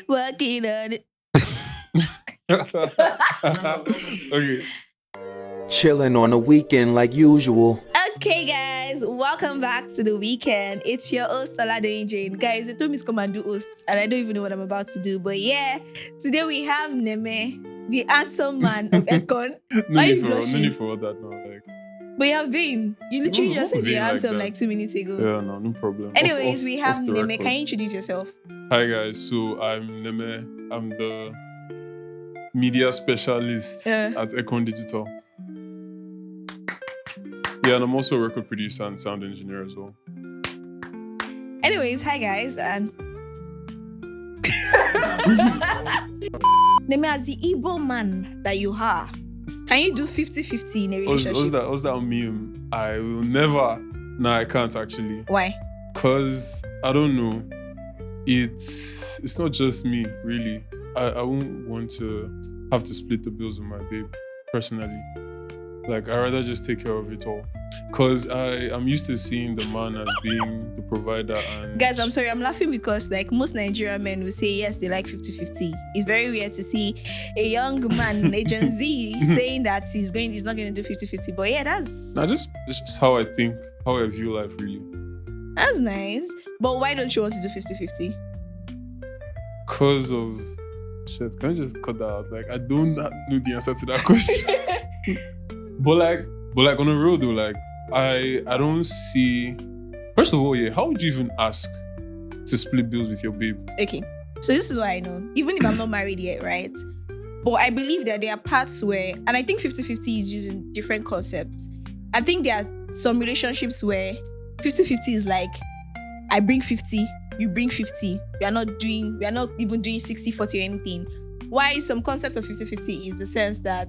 Working on it. Okay. Chilling on the weekend like usual. Okay, guys, welcome back to the weekend. It's your host, Olado Jane. Guys, they told me to come and do hosts, and I don't even know what I'm about to do. But yeah, today we have Neme, the handsome man of Eggcorn. No Are need you for blushing? no need for all that now. Like, But you have been. You literally No, just not said you're being like handsome that. like 2 minutes ago. yeah, no problem. Anyways, we have off the Neme. record. Can you introduce yourself? Hi guys, so I'm Neme. I'm the media specialist Yeah. at Eggcorn Digital. Yeah, and I'm also a record producer and sound engineer as well. Anyways, hi guys, and Neme, as the Igbo man that you are, can you do 50-50 in a relationship? What's that meme? I will never. No, I can't actually. Why? Cause I don't know. It's not just me, really. I won't want to have to split the bills with my babe, personally. Like, I'd rather just take care of it all. Cause I'm used to seeing the man as being the provider and Guys, I'm sorry, I'm laughing because like most Nigerian men will say yes, they like 50-50. It's very weird to see a young man, a Gen Z, saying that he's not going to do 50-50. But yeah, it's just how I think, how I view life, really. that's nice. But why don't you want to do 50-50? Cause of shit, can I just cut that out? Like, I don't know the answer to that question. But like on the real though, like I don't see. First of all, yeah, how would you even ask to split bills with your babe? Okay, so this is what I know. Even if I'm not married yet, right? But I believe that there are parts where, and I think 50-50 is using different concepts. I think there are some relationships where 50-50 is like, I bring 50, you bring 50. We are not even doing 60-40 or anything. Why some concept of 50-50 is the sense that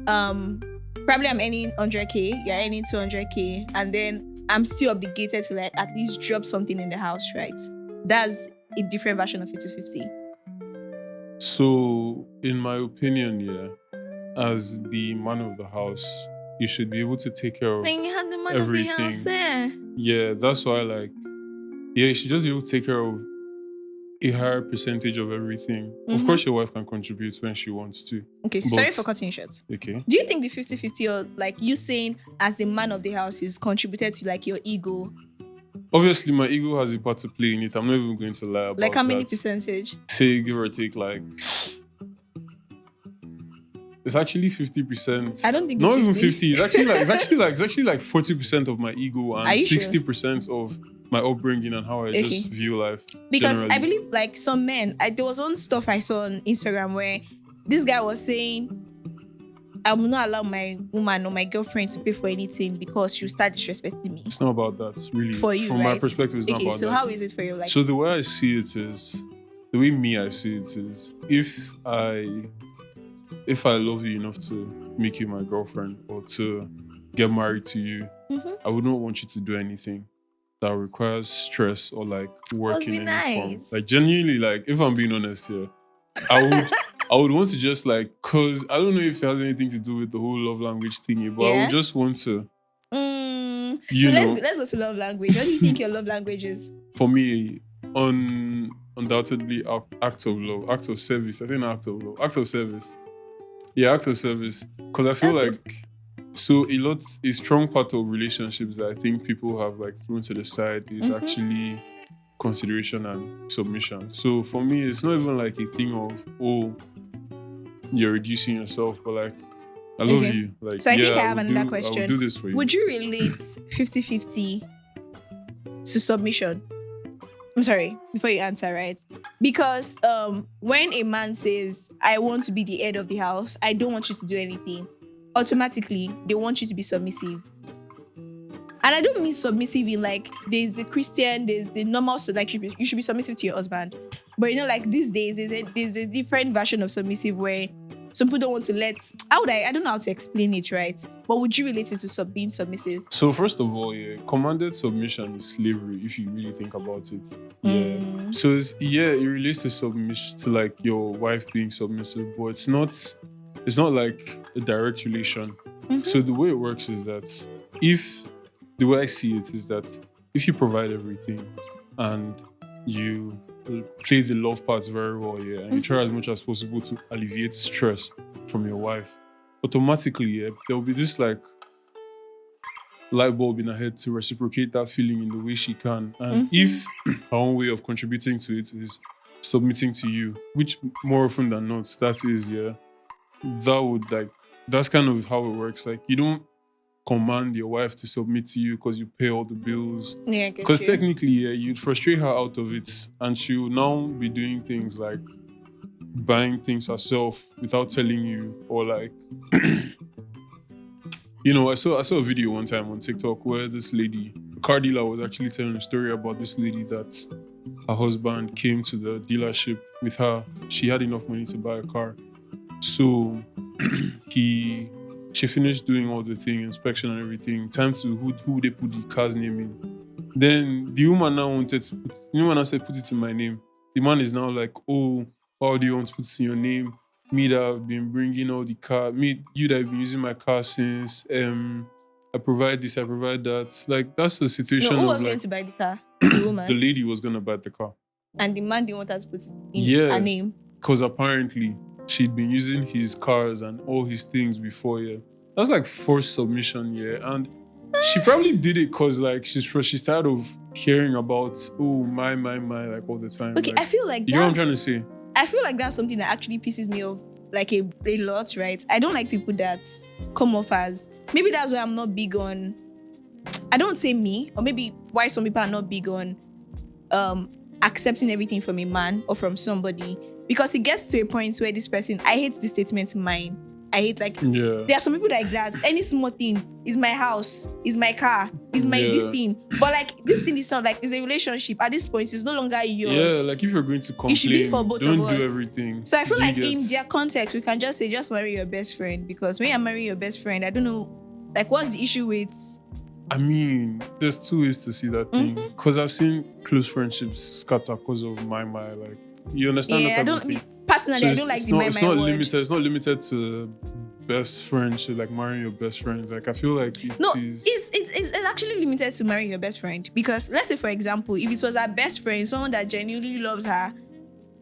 probably I'm earning 100k, you're earning 200k, and then I'm still obligated to like at least drop something in the house, right? That's a different version of 50-50. So, in my opinion, yeah, as the man of the house, you should be able to take care of Then you have the man of the everything. house, eh? Yeah, that's why you should just be able to take care of a higher percentage of everything. Of Mhm. course, your wife can contribute when she wants to. Okay, But- sorry for cutting you short. Okay. Do you think the 50-50 or like you saying as the man of the house is contributed to like your ego? Obviously, my ego has a part to play in it. I'm not even going to lie about Like how many that. percentage? Say, give or take, like it's actually 50%. I don't think not it's even 50. 50. It's actually like 40% of my ego Are and you sure? 60% of my upbringing and how I Okay. just view life. Because generally. I believe like some men, there was one stuff I saw on Instagram where this guy was saying, I will not allow my woman or my girlfriend to pay for anything because she'll start disrespecting me. It's not about that, really. For you, From my right? perspective, it's not Okay, about so that. how is it for you? Like, So the way I see it is, the way I see it is, if I love you enough to make you my girlfriend or to get married to you, Mhm. I would not want you to do anything that requires stress or like work Must in be any form. nice. Like genuinely, like if I'm being honest here, I would want to just like, cause I don't know if it has anything to do with the whole love language thingy, but I Yeah. would just want to, so you know, let's go to love language. What do you think your love language is? for me, undoubtedly act of love, act of service. I think not act of love, act of service. Yeah, act of service. Because I feel That's like a strong part of relationships that I think people have like thrown to the side is Mhm. actually consideration and submission. So for me, it's not even like a thing of, oh, you're reducing yourself, but like, I love Okay. you. Like, So I think I yeah, have will another do- question. I will do this for you. Would you relate 50-50 to submission? I'm sorry, before you answer, right? Because when a man says, I want to be the head of the house, I don't want you to do anything, automatically, they want you to be submissive. And I don't mean submissive in like, there's the Christian, there's the normal, so like you should be submissive to your husband. But you know, like these days, there's a different version of submissive where some people don't want to I don't know how to explain it, right? But would you relate it to being submissive? So first of all, yeah, commanded submission is slavery if you really think about it. Yeah. So it relates to submission to like your wife being submissive, but it's not like a direct relation. Mhm. So the way it works is that the way I see it is that if you provide everything and you play the love parts very well, yeah, and you try as much as possible to alleviate stress from your wife, automatically, yeah, there will be this like light bulb in her head to reciprocate that feeling in the way she can. And if her own way of contributing to it is submitting to you, which more often than not, that is, yeah, that would like, that's kind of how it works. Like, you don't command your wife to submit to you because you pay all the bills. Yeah, I get Because you. technically, yeah, you'd frustrate her out of it, and she'll now be doing things like buying things herself without telling you, or like, you know, I saw a video one time on TikTok where this lady, a car dealer, was actually telling a story about this lady that her husband came to the dealership with her. She had enough money to buy a car, so she finished doing all the thing, inspection and everything. Time to who they put the car's name in. Then the woman now wanted to put, the woman now said, put it in my name. The man is now like, oh, why do you want to put it in your name? Me that have been bringing all the car, you that have been using my car since, I provide this, I provide that. Like, that's the situation No, who of was going like, to buy the car? The woman. the lady was going to buy the car. And the man didn't want her to put it in Yeah. her name. Because apparently she'd been using his cars and all his things before, yeah. That's like forced submission, yeah. And she probably did it because like she's tired of hearing about, oh, my, like all the time. Okay, like, I feel like you know what I'm trying to say? I feel like that's something that actually pisses me off like a lot, right? I don't like people that come off as, maybe that's why I'm not big on, I don't say me, or maybe why some people are not big on accepting everything from a man or from somebody, because it gets to a point where this person, I hate this statement, mine. I hate like, Yeah. there are some people like that. Any small thing is my house, is my car, is my this thing. But like, this thing is not like, it's a relationship. At this point, it's no longer yours. Yeah, like if you're going to complain, It should be for both don't of do us. everything. So I feel Do you like in get- their context, we can just say, just marry your best friend. Because when you're marrying your best friend, I don't know, like what's the issue with, I mean, there's two ways to see that thing. Because I've seen close friendships scatter because of my, like, you understand yeah, I that type don't, of thing? personally, So I don't like it's the not, my it's not word. limited. It's not limited to best friends, like marrying your best friends. Like I feel like No, it's actually limited to marrying your best friend. Because let's say, for example, if it was her best friend, someone that genuinely loves her,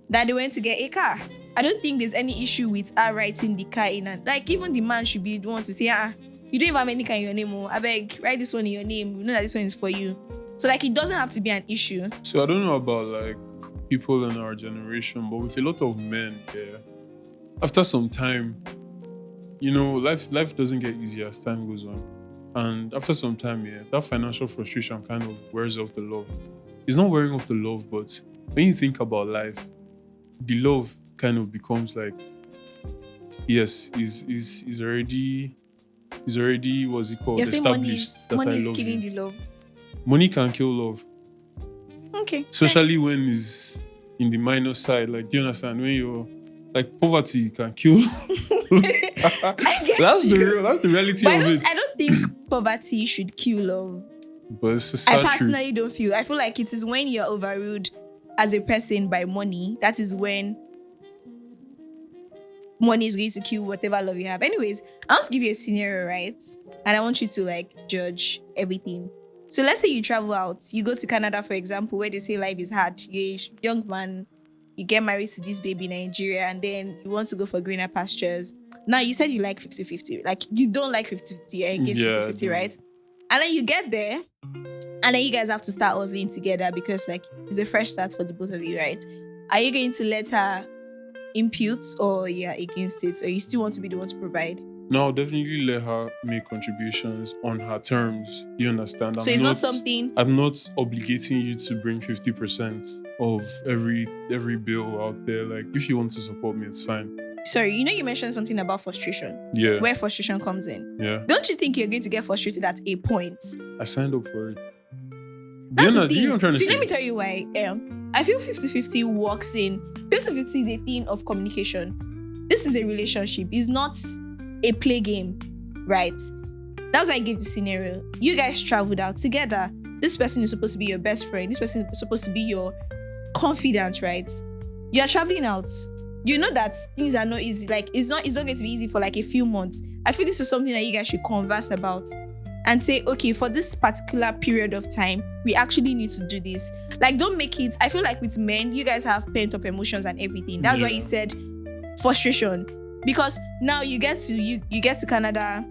that they went to get a car, I don't think there's any issue with her writing the car in. And like, even the man should be the one to say, you don't even have any car in your name, I beg, write this one in your name. You know that this one is for you. So like, it doesn't have to be an issue. So I don't know about like people in our generation, but with a lot of men, yeah, after some time, you know, life doesn't get easier as time goes on. And after some time, yeah, that financial frustration kind of wears off the love. It's not wearing off the love, but when you think about life, the love kind of becomes like, yes, is already what's it called? You're saying Established that money I is love killing you. the love. Money can kill love. Okay. Especially when it's in the minus side. Like, do you understand? When you're like, poverty can kill. I get That's you. that's the reality But of it. I don't think poverty should kill love. But it's a I sad truth. personally don't feel. I feel like it is when you're overruled as a person by money, that is when money is going to kill whatever love you have. Anyways, I want to give you a scenario, right? And I want you to like judge everything. So let's say you travel out, you go to Canada, for example, where they say life is hard. You're a young man, you get married to this baby in Nigeria, and then you want to go for greener pastures. Now, you said you like 50-50. Like, you don't like 50-50, you're engaged Yeah, I 50-50, do. right? And then you get there, and then you guys have to start hustling together because, like, it's a fresh start for the both of you, right? Are you going to let her impute, or you're against it? Or you still want to be the one to provide? No, I'll definitely let her make contributions on her terms. You understand? So it's not something... I'm not obligating you to bring 50% of every bill out there. Like, if you want to support me, it's fine. Sorry, you know you mentioned something about frustration. Yeah. Where frustration comes in. Yeah. Don't you think you're going to get frustrated at a point? I signed up for it. That's the Do you thing. know what I'm trying to See, say? let me tell you why. I feel 50-50 works in... 50-50 is a thing of communication. This is a relationship. It's not a play game, right? That's why I gave the scenario. You guys traveled out together. This person is supposed to be your best friend. This person is supposed to be your confidant, right? You are traveling out. You know that things are not easy. Like, it's not going to be easy for like a few months. I feel this is something that you guys should converse about. and say, okay, for this particular period of time, we actually need to do this. Like, don't make it, I feel like with men, you guys have pent up emotions and everything. That's why you said frustration. Because now you get to Canada,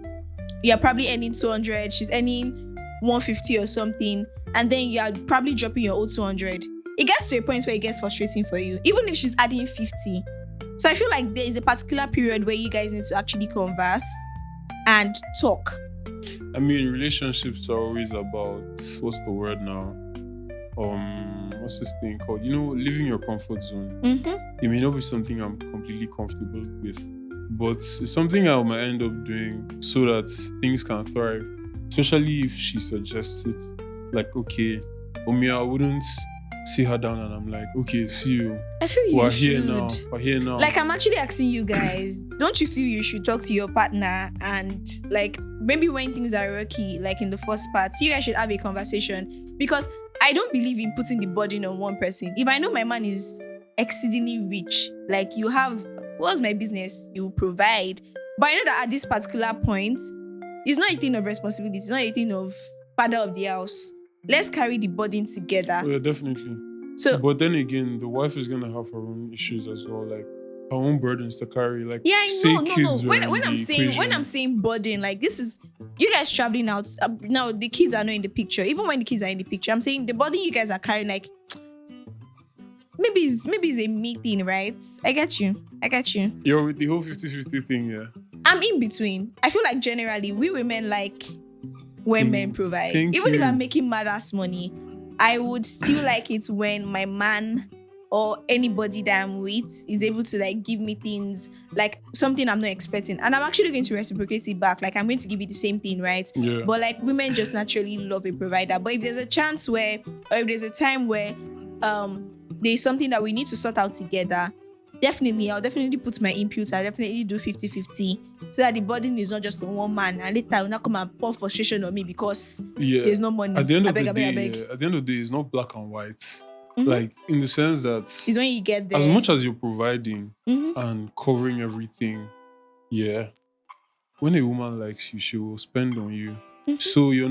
you're probably earning 200, she's earning 150 or something, and then you are probably dropping your old 200. It gets to a point where it gets frustrating for you, even if she's adding 50. So I feel like there is a particular period where you guys need to actually converse and talk. I mean, relationships are always about, what's the word now? What's this thing called? Leaving your comfort zone. It may not be something I'm completely comfortable with, but it's something I might end up doing so that things can thrive. Especially if she suggests it. Like, okay, Omi, I wouldn't sit her down and I'm like, okay, see you. I feel you should. We're here now. Like, I'm actually asking you guys, don't you feel you should talk to your partner and like maybe when things are rocky, like in the first part, you guys should have a conversation, because I don't believe in putting the burden on one person. If I know my man is exceedingly rich, like you have, what's my business? You provide. But I know that at this particular point, it's not a thing of responsibility. It's not a thing of father of the house. Let's carry the burden together. Oh, yeah, definitely. So, but then again, the wife is gonna have her own issues as well, like her own burdens to carry. Like, yeah, no. When I'm saying burden, like this is you guys traveling out. Now the kids are not in the picture. Even when the kids are in the picture, I'm saying the burden you guys are carrying, like maybe it's a me thing, right? I get you. You're with the whole 50-50 thing, yeah. I'm in between. I feel like generally we women like when men provide. Even if I'm making mad ass money, I would still like it when my man or anybody that I'm with is able to like give me things, like something I'm not expecting. And I'm actually going to reciprocate it back. Like I'm going to give you the same thing, right? Yeah. But like women just naturally love a provider. But if there's a chance where, or if there's a time where there's something that we need to sort out together, I'll definitely put my input. I'll definitely do 50-50 so that the burden is not just on one man and later I will not come and pour frustration on me because there's no money. At the end of I the beg. day, it's not black and white. Like in the sense that it's when you get there. As much as you're providing and covering everything, yeah, when a woman likes you, she will spend on you. So you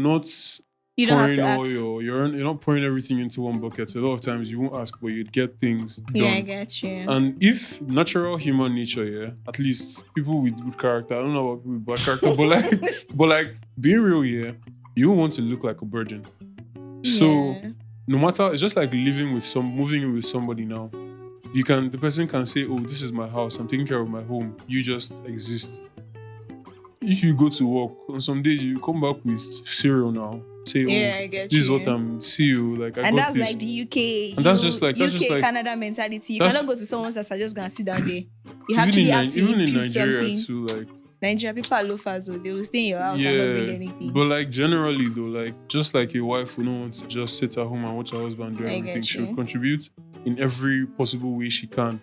don't have to ask. You're not pouring everything into one bucket. A lot of times you won't ask, but you'd get things done. Yeah, I get you. And if natural human nature, yeah, at least people with good character, I don't know about people with bad character, but like being real, yeah, you don't want to look like a burden. So no matter, it's just like moving in with somebody now. The person can say, oh, this is my house, I'm taking care of my home. You just exist. If you go to work, on some days you come back with cereal now. Say, I get this you. is what I'm seeing. Like, and that's like the UK. And that's just like Canada mentality. You cannot go to someone's house and just go and sit down there. You actually have to even in impute Nigeria something. too, like Nigeria people are loafers, so they will stay in your house and not read anything. But like generally though, like just like a wife who don't want to just sit at home and watch her husband do everything, she will contribute in every possible way she can.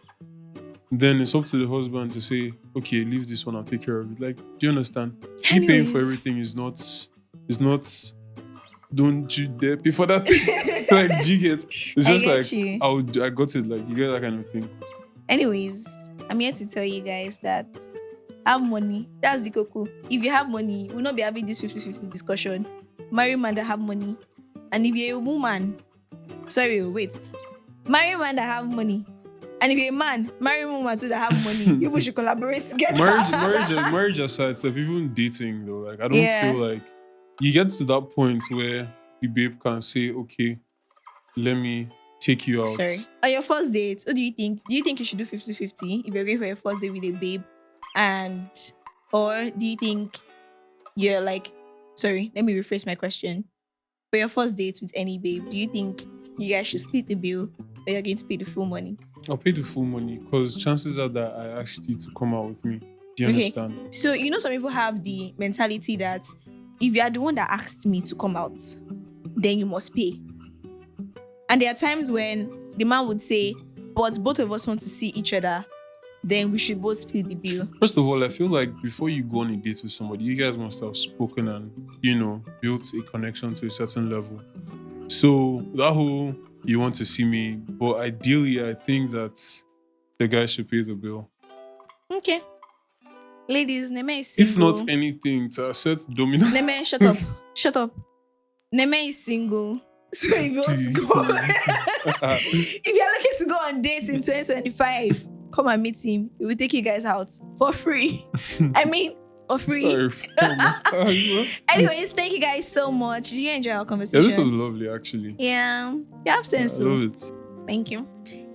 Then it's up to the husband to say, okay, leave this one, I'll take care of it. Like, do you understand? You paying for everything is not. Don't you dare pay for that. Like, do you get? It's just I got it. Like, you get that kind of thing. Anyways, I'm here to tell you guys that have money. That's the cocoa. If you have money, we'll not be having this 50-50 discussion. Marry man that have money. And if you're a woman, marry man that have money. And if you're a man, marry a woman too that have money. People should collaborate together. Marriage aside, so even dating though, like I don't feel like you get to that point where the babe can say, okay, let me take you out. Sorry. On your first date, what do you think? Do you think you should do 50-50 if you're going for your first date with a babe? Or do you think you're like, sorry, let me rephrase my question. For your first date with any babe, do you think you guys should split the bill or you're going to pay the full money? I'll pay the full money because chances are that I asked you to come out with me. Do you understand? So, some people have the mentality that if you are the one that asked me to come out, then you must pay. And there are times when the man would say, but both of us want to see each other, then we should both split the bill. First of all, I feel like before you go on a date with somebody, you guys must have spoken and, built a connection to a certain level. So that whole, you want to see me, but ideally, I think that the guy should pay the bill. Okay. Ladies, Neme is If single. not anything, to assert dominance. Neme, shut up. Shut up. Neme is single. So if you want to go, if you're looking to go on dates in 2025, come and meet him. He will take you guys out for free. I mean, for free. Sorry. Anyways, thank you guys so much. Did you enjoy our Yeah, conversation? this was lovely, actually. Yeah, you have sense. I love it. Thank you.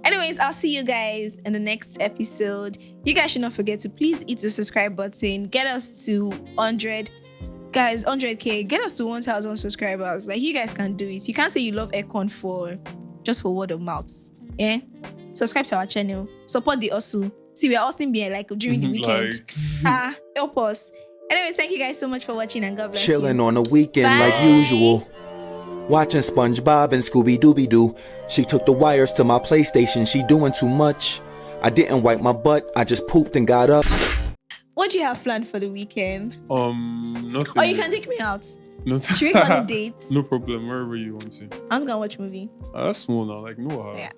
Anyways, I'll see you guys in the next episode. You guys should not forget to please hit the subscribe button. Get us to 100. Guys, 100K. Get us to 1,000 subscribers. Like, you guys can do it. You can't say you love Eggcorn for word of mouth. Yeah? Subscribe to our channel. Support the hustle. See, we are hustling being like during the weekend. Help us. Anyways, thank you guys so much for watching and God bless Chilling you. on the weekend Bye. like usual. Watching SpongeBob and Scooby-Dooby-Doo. She took the wires to my PlayStation. She doing too much. I didn't wipe my butt. I just pooped and got up. What do you have planned for the weekend? Nothing. Oh, you can take me out. Nothing. Should we go on a date? No problem. Wherever you want to. I'm just gonna watch a movie. That's small now. Like, no. Yeah.